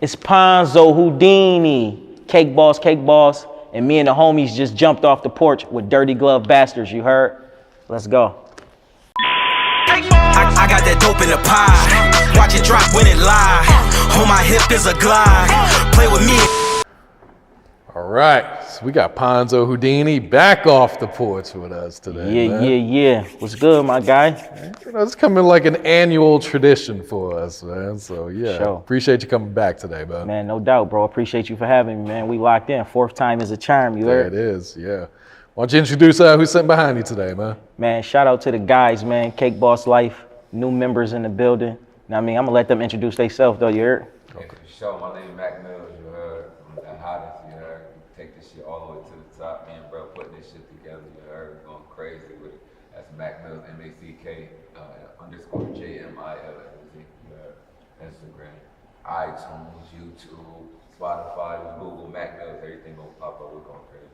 It's Ponzo Houdini, Cake Boss, and me and the homies just jumped off the porch with dirty glove bastards, you heard? Let's go. I got that dope in the pie. Watch it drop when it lie. On my hip is a glide. Play with me. All right, so we got Ponzo Houdini back off the porch with us today. Yeah. What's good, my guy? You know, it's coming like an annual tradition for us, man. So yeah, Sure. Appreciate you coming back today, man. Man, no doubt, bro. Appreciate you for having me, man. We locked in. Fourth time is a charm, you There heard? it is, yeah. Why don't you introduce who's sitting behind you today, man? Man, shout out to the guys, man. Cake Boss Life, new members in the building. Now, I mean, I'm gonna let them introduce themselves, though, you heard? Okay, for sure. My name is Mac Mills, you heard. I'm the hottest, you heard. Take this shit all the way to the top, man, bro. Putting this shit together, you heard. Going crazy with it. That's Mac Mills, M-A-C-K, _ J-M-I-L-S, you heard. Instagram, iTunes, YouTube, Spotify, Google, Mac Mills, everything gonna pop up. We're going crazy.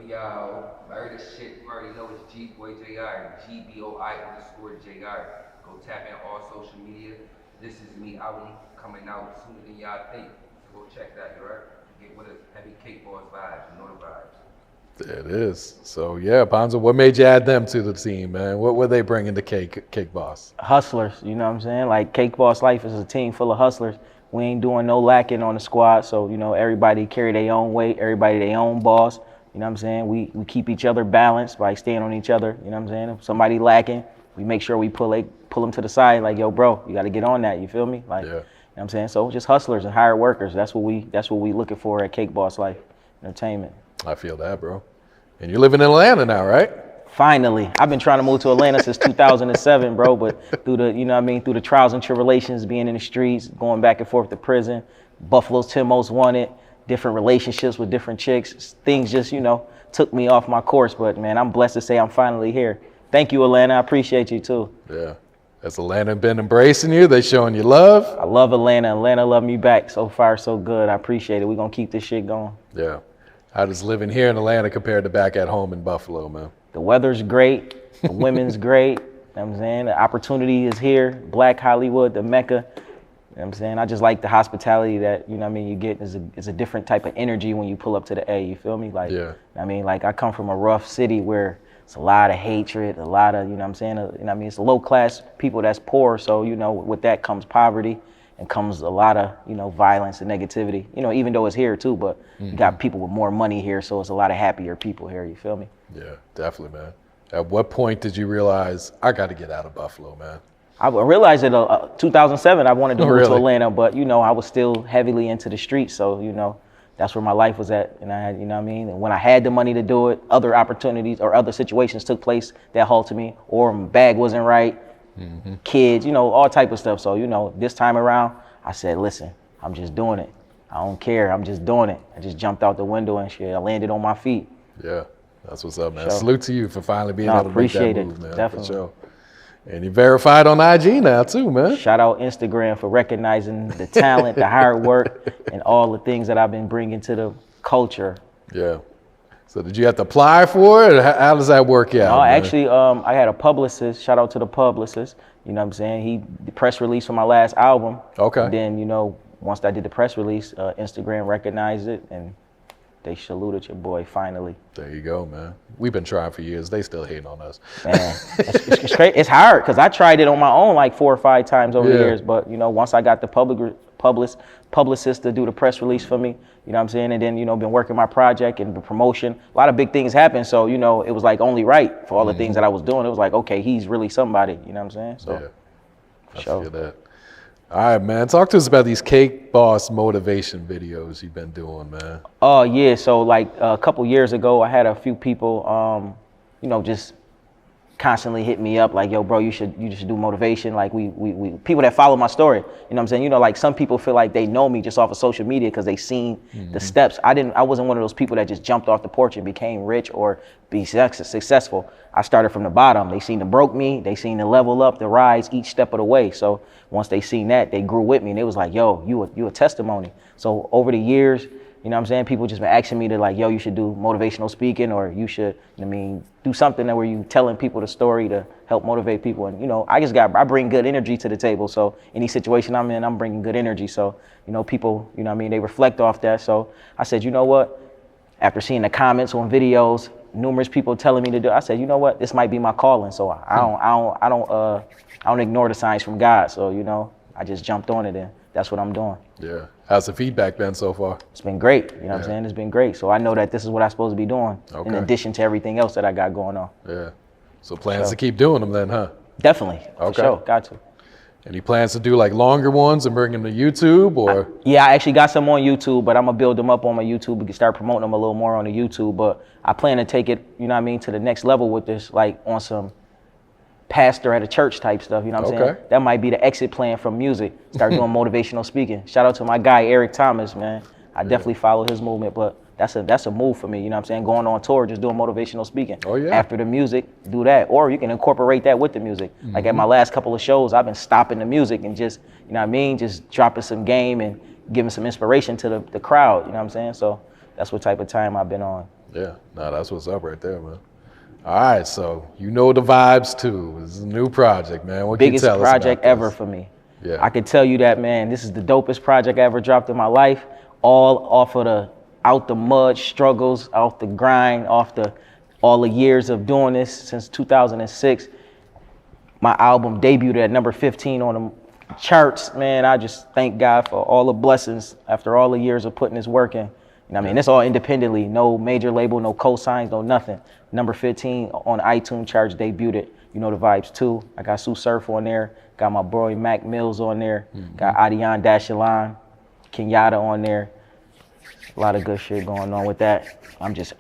Yo, married as shit. You already know it's G-Boy JR, GBOI_JR. Go tap in all social media. This is me album coming out sooner than y'all think. So go check that, you right? Get with us, heavy Cake Boss vibes, you know the vibes. There it is. So yeah, Ponzo, what made you add them to the team, man? What were they bringing to Cake Boss? Hustlers, you know what I'm saying? Like, Cake Boss Life is a team full of hustlers. We ain't doing no lacking on the squad, so, you know, everybody carry their own weight, everybody their own boss. You know what I'm saying? We keep each other balanced by staying on each other. You know what I'm saying? If somebody lacking, we make sure we pull them to the side. Like, yo, bro, you got to get on that. You feel me? Like, Yeah. you know what I'm saying? So just hustlers and hired workers. That's what we looking for at Cake Boss Life Entertainment. I feel that, bro. And you're living in Atlanta now, right? Finally, I've been trying to move to Atlanta since 2007, bro. But through the, you know what I mean, through the trials and tribulations, being in the streets, going back and forth to prison, Buffalo's 10 Most Wanted, different relationships with different chicks, things just, you know, took me off my course. But man, I'm blessed to say I'm finally here. Thank you, Atlanta. I appreciate you too. Yeah. Has Atlanta been embracing you? They showing you love? I love Atlanta. Atlanta love me back. So far, so good. I appreciate it. We're going to keep this shit going. Yeah. How does living here in Atlanta compare to back at home in Buffalo, man? The weather's great. The women's great. You know what I'm saying? The opportunity is here. Black Hollywood, the Mecca. You know what I'm saying? I just like the hospitality that, you know what I mean, you get. It's a different type of energy when you pull up to the A, you feel me? Like, Yeah. I mean, like, I come from a rough city where it's a lot of hatred, a lot of, you know what I'm saying? You know what I mean? It's low class people that's poor. So, you know, with that comes poverty and comes a lot of, you know, violence and negativity. You know, even though it's here too, but you got people with more money here. So it's a lot of happier people here, you feel me? Yeah, definitely, man. At what point did you realize, I got to get out of Buffalo, man? I realized that 2007, I wanted to move to Really? Atlanta, but, you know, I was still heavily into the streets. So, you know, that's where my life was at. And I had, you know what I mean? And when I had the money to do it, other opportunities or other situations took place that halted me, or my bag wasn't right, kids, you know, all type of stuff. So, you know, this time around, I said, listen, I'm just doing it. I don't care. I'm just doing it. I just jumped out the window and shit. I landed on my feet. Yeah, that's what's up, man. Sure. Salute to you for finally being No, able to make that appreciate it. move, man. Definitely. For sure. And you're verified on IG now too, man. Shout out Instagram for recognizing the talent, the hard work, and all the things that I've been bringing to the culture. Yeah. So did you have to apply for it, or how does that work out? No, man? actually, I had a publicist. Shout out to the publicist. You know what I'm saying? The press release for my last album. Okay. And then, you know, once I did the press release, Instagram recognized it, and they saluted your boy finally. There you go, man. We've been trying for years. They still hating on us. Man, it's crazy. It's hard because I tried it on my own like 4 or 5 times over the Yeah. years. But, you know, once I got the publicist to do the press release for me, you know what I'm saying? And then, you know, been working my project and the promotion. A lot of big things happened. So, you know, it was like only right for all the things that I was doing. It was like, okay, he's really somebody. You know what I'm saying? So, Yeah. I sure. feel that. All right, man. Talk to us about these Cake Boss motivation videos you've been doing, man. Oh, yeah. So, like, a couple years ago, I had a few people, you know, just constantly hit me up like, yo, bro, you should do motivation. Like, we people that follow my story, you know what I'm saying? You know, like, some people feel like they know me just off of social media because they seen the steps. I wasn't one of those people that just jumped off the porch and became rich or be successful. I started from the bottom. They seen the broke me. They seen the level up, the rise each step of the way. So once they seen that, they grew with me and they was like, yo, you a testimony. So over the years, You know what I'm saying? People just been asking me to like, yo, you should do motivational speaking, or you should, do something that where you telling people the story to help motivate people. And, I bring good energy to the table. So any situation I'm in, I'm bringing good energy. So, people, they reflect off that. So I said, you know what? After seeing the comments on videos, numerous people telling me to do, I said, you know what? This might be my calling. So I don't ignore the signs from God. So, I just jumped on it, and that's what I'm doing. Yeah. How's the feedback been so far? It's been great. You know what I'm saying? It's been great. So I know that this is what I'm supposed to be doing in addition to everything else that I got going on. Yeah. So plans to keep doing them then, huh? Definitely. Okay. For sure. Got to. Any plans to do like longer ones and bring them to YouTube, or? Yeah, I actually got some on YouTube, but I'm going to build them up on my YouTube. We can start promoting them a little more on the YouTube. But I plan to take it, to the next level with this, like on some pastor at a church type stuff, you know what I'm saying? That might be the exit plan from music. Start doing motivational speaking. Shout out to my guy, Eric Thomas, man. I definitely follow his movement, but that's a move for me, you know what I'm saying? Going on tour, just doing motivational speaking. Oh, yeah. After the music, do that. Or you can incorporate that with the music. Like at my last couple of shows, I've been stopping the music and just, just dropping some game and giving some inspiration to the crowd, you know what I'm saying? So that's what type of time I've been on. Yeah, no, that's what's up right there, man. All right, so you know the vibes too. This is a new project, man. What Biggest can you tell us project about ever this? for me. Yeah. I can tell you that, man, this is the dopest project I ever dropped in my life. All off of out the mud struggles, off the grind, all the years of doing this since 2006. My album debuted at number 15 on the charts, man. I just thank God for all the blessings after all the years of putting this work in. It's all independently, no major label, no cosigns, no nothing. Number 15 on iTunes charts, debuted it. You know the vibes too. I got Sue Surf on there, got my boy Mac Mills on there, got Adion Dashalan, Kenyatta on there. A lot of good shit going on with that. I'm just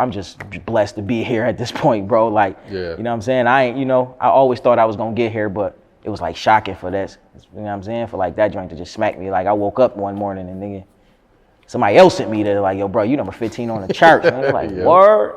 blessed to be here at this point, bro. Like, you know what I'm saying? I always thought I was gonna get here, but it was like shocking for this. You know what I'm saying? For like that joint to just smack me. Like I woke up one morning and nigga, somebody else sent me there like, yo, bro, you number 15 on the charts. Man. I'm like, word?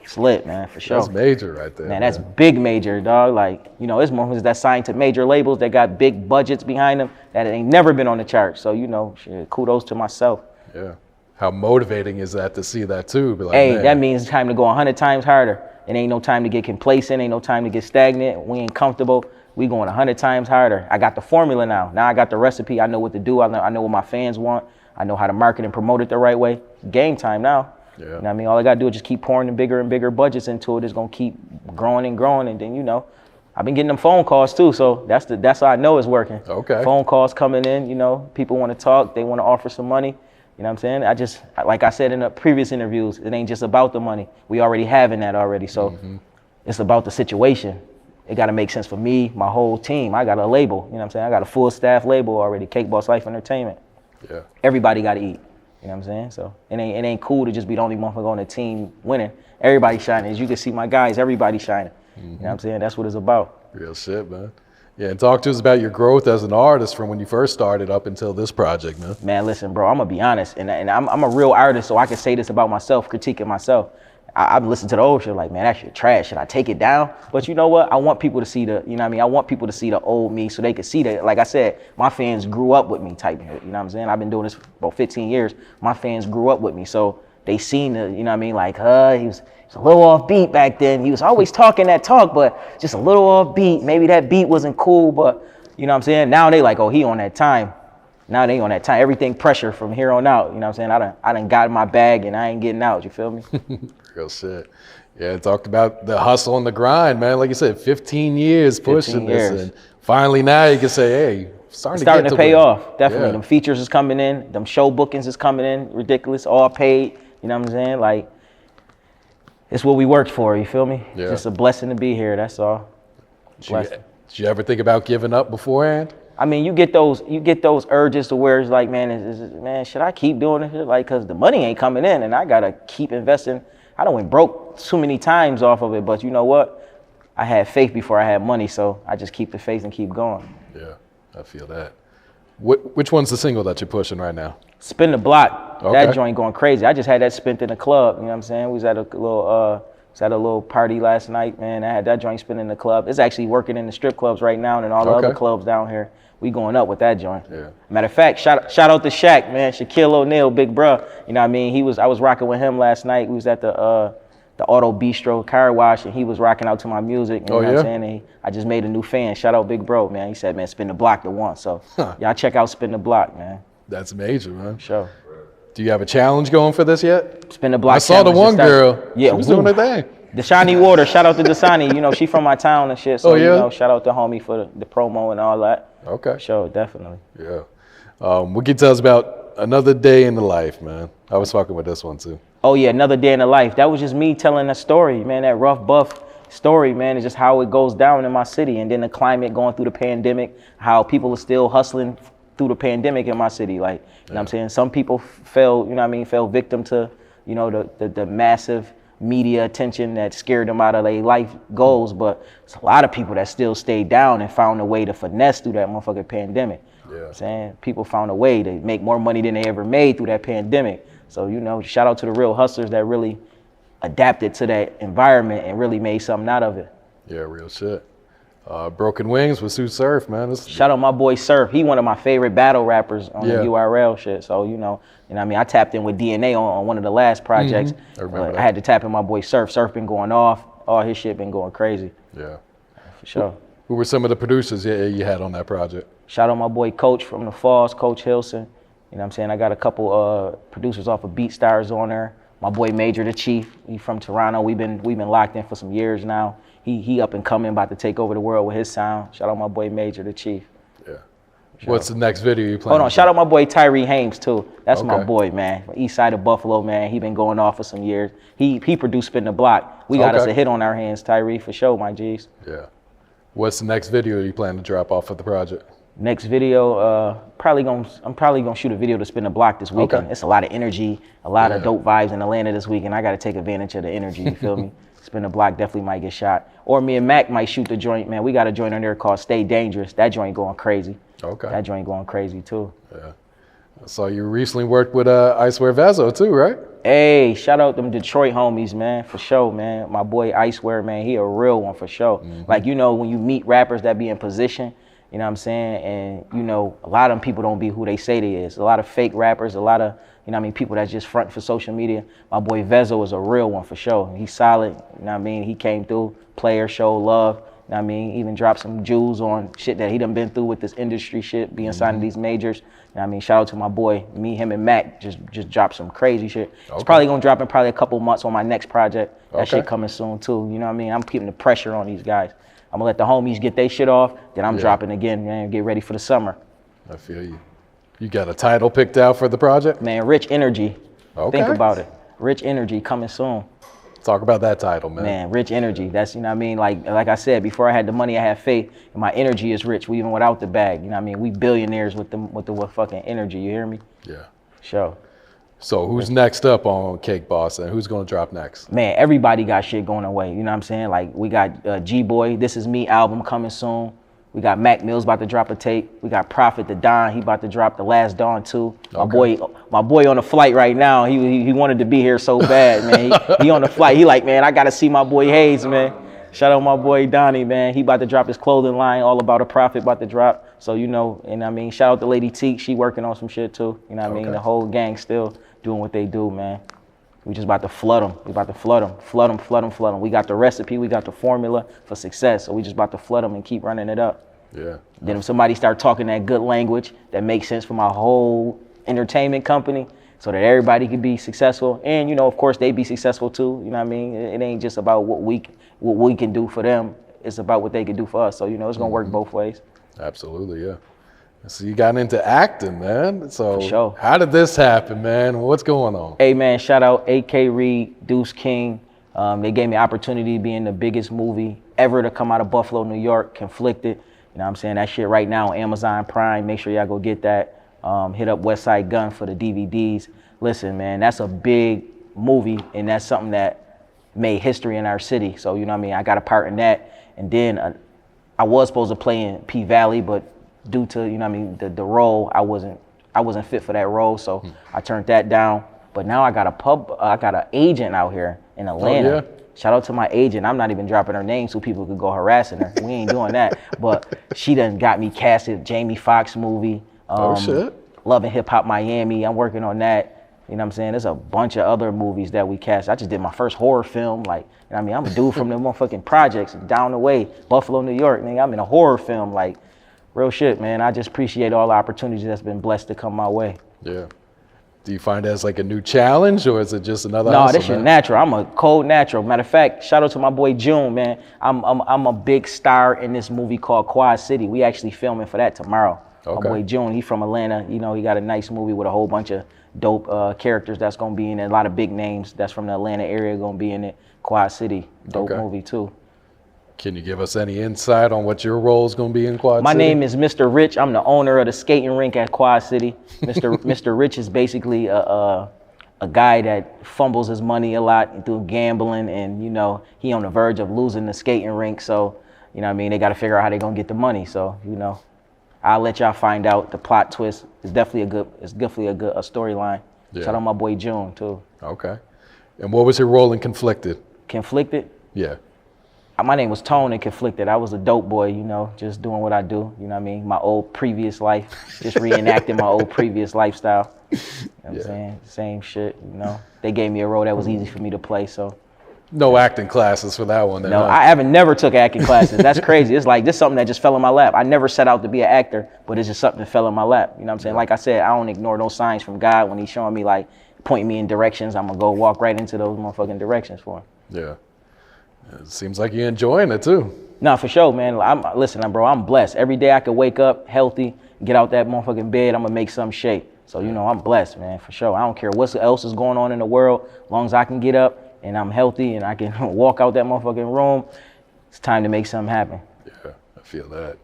It's lit, man, for sure. That's major right there. Man, that's big major, dog. Like, it's motherfuckers that signed to major labels that got big budgets behind them that ain't never been on the charts. So, shit, kudos to myself. Yeah. How motivating is that to see that too? Be like, hey, man. that means it's time to go 100 times harder. It ain't no time to get complacent. Ain't no time to get stagnant. We ain't comfortable. We going 100 times harder. I got the formula now. Now I got the recipe. I know what to do. I know what my fans want. I know how to market and promote it the right way. Game time now. Yeah. You know what I mean? All I got to do is just keep pouring bigger and bigger budgets into it. It's going to keep growing and growing. And then, I've been getting them phone calls too. So that's how I know it's working. Okay. Phone calls coming in, people want to talk. They want to offer some money. You know what I'm saying? Like I said in the previous interviews, it ain't just about the money. We already having that already. So it's about the situation. It got to make sense for me, my whole team. I got a label. You know what I'm saying? I got a full staff label already, Cake Boss Life Entertainment. Yeah. Everybody got to eat. You know what I'm saying? So it ain't cool to just be the only motherfucker on the team winning. Everybody shining. As you can see my guys, everybody shining. You know what I'm saying? That's what it's about. Real shit, man. Yeah, and talk to us about your growth as an artist from when you first started up until this project, man. Man, listen, bro, I'm going to be honest. And I'm a real artist, so I can say this about myself, critiquing myself. I've listened to the old shit like, man, that shit trash. Should I take it down? But you know what? I want people to see I want people to see the old me so they can see that. Like I said, my fans grew up with me type of, you know what I'm saying? I've been doing this for about 15 years. My fans grew up with me. So they seen the, like, he was a little off beat back then. He was always talking that talk, but just a little off beat. Maybe that beat wasn't cool, but you know what I'm saying? Now they like, oh, he on that time. Now they on that time. Everything pressure from here on out. You know what I'm saying? I done got in my bag and I ain't getting out. You feel me? Real shit. Yeah, talked about the hustle and the grind, man. Like you said, 15 years pushing this. And finally now you can say, hey, starting to pay off. Definitely. Them features is coming in. Them show bookings is coming in. Ridiculous. All paid. You know what I'm saying? Like, it's what we worked for. You feel me? Yeah. Just a blessing to be here. That's all. Did you ever think about giving up beforehand? I mean, you get those urges to where it's like, man, should I keep doing this? Like, cause the money ain't coming in, and I gotta keep investing. I done went broke too many times off of it, but you know what? I had faith before I had money, so I just keep the faith and keep going. Yeah, I feel that. Which one's the single that you're pushing right now? Spin the Block. Okay. That joint going crazy. I just had that spent in the club. You know what I'm saying? We was at a little party last night, man. I had that joint spinning in the club. It's actually working in the strip clubs right now and all the other clubs down here. we going up with that joint. Yeah. Matter of fact, shout out to Shaq, man. Shaquille O'Neal, big bruh. You know what I mean? I was rocking with him last night. We was at the Auto Bistro car wash, and he was rocking out to my music. You know what I'm saying? And I just made a new fan. Shout out Big Bro, man. He said, man, Spin the Block the one. So y'all check out Spin the Block, man. That's major, man. Sure. Do you have a challenge going for this yet? Spin the Block. I saw the one girl. Yeah, she was doing her thing. Dashani Water, shout out to Dasani. You know, she from my town and shit. So, you know, shout out to homie for the promo and all that. Okay. Sure, definitely. Yeah. What can you tell us about another day in the life, man? I was fucking with this one too. Oh yeah, another day in the life. That was just me telling a story, man. That rough buff story, man. It's just how it goes down in my city, and then the climate going through the pandemic, how people are still hustling through the pandemic in my city. Like, you know what I'm saying? Some people fell victim to, you know, the massive media attention that scared them out of their life goals, but it's a lot of people that still stayed down and found a way to finesse through that motherfucking pandemic. Yeah. You know what I'm saying? People found a way to make more money than they ever made through that pandemic. So, you know, shout out to the real hustlers that really adapted to that environment and really made something out of it. Yeah, real shit. Broken Wings with Sue Surf, man. Shout out my boy Surf. He one of my favorite battle rappers on the URL shit. So, you know what I mean? I tapped in with DNA on one of the last projects. I had to tap in my boy Surf. Surf been going off. All his shit been going crazy. Yeah. For sure. Who were some of the producers you had on that project? Shout out my boy Coach from the Falls, Coach Hilson. You know what I'm saying? I got a couple producers off of BeatStars on there. My boy Major the Chief, he from Toronto. We've been locked in for some years now. He up and coming, about to take over the world with his sound. Shout out my boy Major the Chief. Yeah. What's the next video you planning? Hold on, shout out my boy Tyree Hames too. That's my boy, man. From East Side of Buffalo, man. He been going off for some years. He produced Spin the Block. We got us a hit on our hands, Tyree, for sure, my G's. Yeah. What's the next video you plan to drop off of the project? Next video, I'm probably gonna shoot a video to Spin the Block this weekend. It's a lot of energy, a lot of dope vibes in Atlanta this weekend. I gotta take advantage of the energy, you feel me? Spin the Block definitely might get shot. Or me and Mac might shoot the joint, man. We got a joint on there called Stay Dangerous. That joint going crazy. Okay. That joint going crazy too. Yeah. So you recently worked with Icewear Vezzo too, right? Hey, shout out them Detroit homies, man, for sure, man. My boy Icewear, man, he a real one for sure. Like, you know, when you meet rappers that be in position, you know what I'm saying? And, you know, a lot of them people don't be who they say they is. A lot of fake rappers, a lot of, you know what I mean, people that's just fronting for social media. My boy Vezzo is a real one for sure. He's solid, you know what I mean? He came through, player, show love, you know what I mean? Even dropped some jewels on shit that he done been through with this industry shit, being signed to these majors. You know what I mean? Shout out to my boy, me, him, and Mac just dropped some crazy shit. It's probably gonna drop in probably a couple months on my next project. That shit coming soon too, you know what I mean? I'm keeping the pressure on these guys. I'm gonna let the homies get their shit off, then I'm dropping again, man, get ready for the summer. I feel you. You got a title picked out for the project? Man, Rich Energy. Okay. Think about it. Rich Energy coming soon. Talk about that title, man. Man, Rich Energy. That's, you know what I mean? Like I said, before I had the money, I had faith. And my energy is rich, even without the bag. You know what I mean? We billionaires with the fucking energy, you hear me? Yeah. Sure. So who's next up on Cake Boss and who's gonna drop next? Man, everybody got shit going away. You know what I'm saying? Like, we got G-Boy, This Is Me album coming soon. We got Mac Mills about to drop a tape. We got Prophet the Don, he about to drop The Last Dawn too. My boy on the flight right now. He wanted to be here so bad, man. He on the flight. He like, man, I gotta see my boy Haze, man. Shout out my boy Donnie, man. He about to drop his clothing line, All About a Prophet about to drop. So, you know, and I mean, shout out to Lady Teak. She working on some shit too. You know what I mean? The whole gang still doing what they do, man. We just about to flood them. We about to flood them. We got the recipe, we got the formula for success. So we just about to flood them and keep running it up. Yeah. Then if somebody start talking that good language that makes sense for my whole entertainment company, so that everybody can be successful, and, you know, of course they be successful too. You know what I mean? It ain't just about what we can do for them. It's about what they can do for us. So, you know, it's gonna work both ways. Absolutely, yeah. So you got into acting, man. So For sure. How did this happen, man? What's going on? Hey, man, shout out AK Reed, Deuce King. They gave me opportunity to be in the biggest movie ever to come out of Buffalo, New York, Conflicted. You know what I'm saying? That shit right now on Amazon Prime. Make sure y'all go get that. Hit up West Side Gun for the DVDs. Listen, man, that's a big movie, and that's something that made history in our city. So, you know what I mean? I got a part in that. And then I was supposed to play in P Valley, but due to, you know what I mean, the role, I wasn't fit for that role. So I turned that down. But now I got an agent out here in Atlanta. Oh, yeah? Shout out to my agent. I'm not even dropping her name so people could go harassing her. We ain't doing that. But she done got me casted Jamie Foxx movie. Shit. Love and Hip Hop Miami. I'm working on that. You know what I'm saying? There's a bunch of other movies that we cast. I just did my first horror film. Like, you know what I mean? I'm a dude from the motherfucking projects down the way, Buffalo, New York. Nigga, I'm in a horror film. Like, real shit, man. I just appreciate all the opportunities that's been blessed to come my way. Yeah. Do you find that as like a new challenge, or is it just another No, hustle, this your man? natural. I'm a cold natural. Matter of fact, shout out to my boy June, man. I'm a big star in this movie called Quad City. We actually filming for that tomorrow. Okay. My boy June, he from Atlanta. You know, he got a nice movie with a whole bunch of dope characters that's gonna be in it. A lot of big names that's from the Atlanta area gonna be in it. Quad City, dope Okay. movie too. Can you give us any insight on what your role is going to be in Quad My City? name is Mr. Rich. I'm the owner of the skating rink at Quad City. Mr. Rich is basically a guy that fumbles his money a lot through gambling, and you know he on the verge of losing the skating rink. So you know what I mean, they got to figure out how they gonna get the money. So you know, I'll let y'all find out the plot twist. It's definitely a good storyline. Yeah. Shout out my boy June too. Okay. And what was your role in Conflicted? Conflicted. Yeah. My name was Tone in Conflicted. I was a dope boy, you know, just doing what I do. You know what I mean? My old previous life, just reenacting my old previous lifestyle. You know what I'm saying? Same shit, you know. They gave me a role that was easy for me to play, so. No acting classes for that one. Then, No, huh? I haven't never took acting classes. That's crazy. It's like, this something that just fell in my lap. I never set out to be an actor, but it's just something that fell in my lap. You know what I'm saying? Like I said, I don't ignore those signs from God when he's showing me, like, pointing me in directions. I'm gonna go walk right into those motherfucking directions for him. Yeah. It seems like you're enjoying it too. No, for sure, man. Listen, bro, I'm blessed. Every day I can wake up healthy, get out that motherfucking bed, I'm gonna make some shape. So, you know, I'm blessed, man, for sure. I don't care what else is going on in the world, as long as I can get up and I'm healthy and I can walk out that motherfucking room, it's time to make something happen. Yeah, I feel that.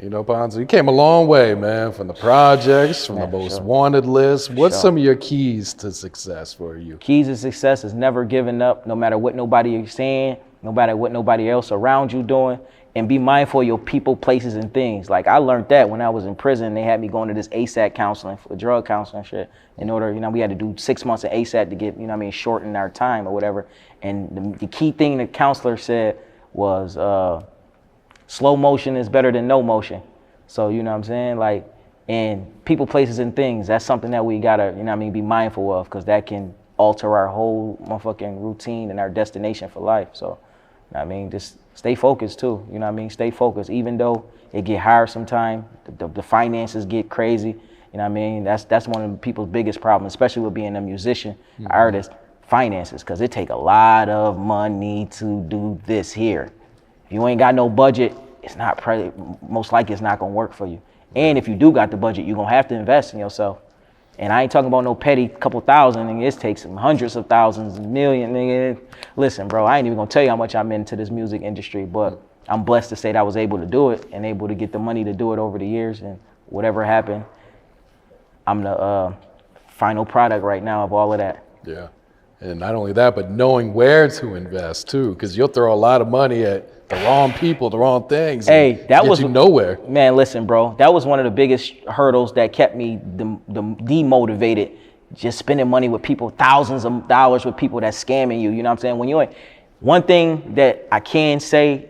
You know, Ponzo, you came a long way, man, from the projects, from Yeah, the for most sure. wanted list. What's sure. some of your keys to success for you? Keys to success is never giving up, no matter what nobody is saying, no matter what nobody else around you doing, and be mindful of your people, places, and things. Like, I learned that when I was in prison. They had me going to this ASAT counseling for drug counseling shit. In order, you know, we had to do 6 months of ASAT to get, you know what I mean, shorten our time or whatever. And the key thing the counselor said was slow motion is better than no motion. So, you know what I'm saying? Like, and people, places, and things, that's something that we gotta, you know what I mean, be mindful of, because that can alter our whole motherfucking routine and our destination for life. So, you know what I mean, just stay focused too. You know what I mean? Stay focused. Even though it get hard sometimes, the finances get crazy. You know what I mean? That's one of people's biggest problems, especially with being a musician, artist, finances, because it take a lot of money to do this here. If you ain't got no budget, it's not most likely it's not gonna work for you. And if you do got the budget, you're gonna have to invest in yourself. And I ain't talking about no petty couple thousand, and it takes some hundreds of thousands, million, nigga. Listen, bro, I ain't even gonna tell you how much I'm into this music industry, but I'm blessed to say that I was able to do it and able to get the money to do it over the years. And whatever happened, I'm the final product right now of all of that. Yeah. And not only that, but knowing where to invest too, because you'll throw a lot of money at the wrong people, the wrong things. Hey, and that get was you nowhere. Man, listen, bro, that was one of the biggest hurdles that kept me demotivated. Just spending money with people, thousands of dollars with people that's scamming you. You know what I'm saying? When you're one thing that I can say,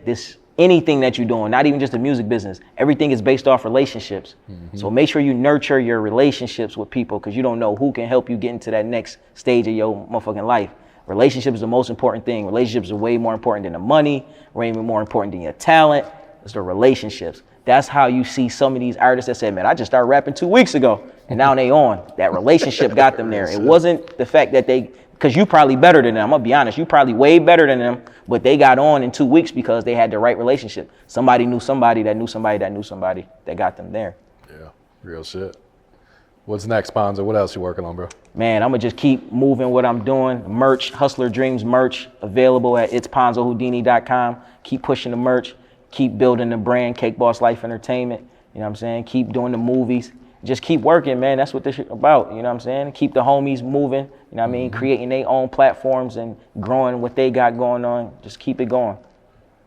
anything that you're doing, not even just the music business, everything is based off relationships. So make sure you nurture your relationships with people, because you don't know who can help you get into that next stage of your motherfucking life. Relationships is the most important thing. Relationships are way more important than the money, way more important than your talent. It's the relationships. That's how you see some of these artists that said, man, I just started rapping 2 weeks ago, and now they on. That relationship got them there. It wasn't the fact that because you probably better than them. I'm gonna be honest, you probably way better than them, but they got on in 2 weeks because they had the right relationship. Somebody knew somebody that knew somebody that knew somebody that got them there. Yeah, real shit. What's next, Ponzo? What else you working on, bro? Man, I'm gonna just keep moving what I'm doing. Merch, Hustler Dreams merch, available at itsponzohoudini.com. Keep pushing the merch, keep building the brand, Cake Boss Life Entertainment. You know what I'm saying? Keep doing the movies. Just keep working, man. That's what this shit about. You know what I'm saying? Keep the homies moving. You know what I mean? Creating their own platforms and growing what they got going on. Just keep it going.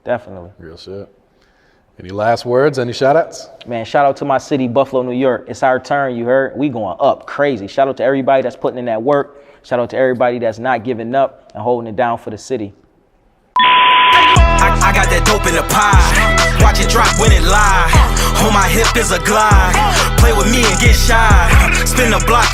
Definitely. Real shit. Any last words? Any shout outs? Man, shout out to my city, Buffalo, New York. It's our turn, you heard? We going up crazy. Shout out to everybody that's putting in that work. Shout out to everybody that's not giving up and holding it down for the city. I got that dope in the pie. Watch it drop when it live. On my hip is a glide. Play with me and get shy. Spin the block.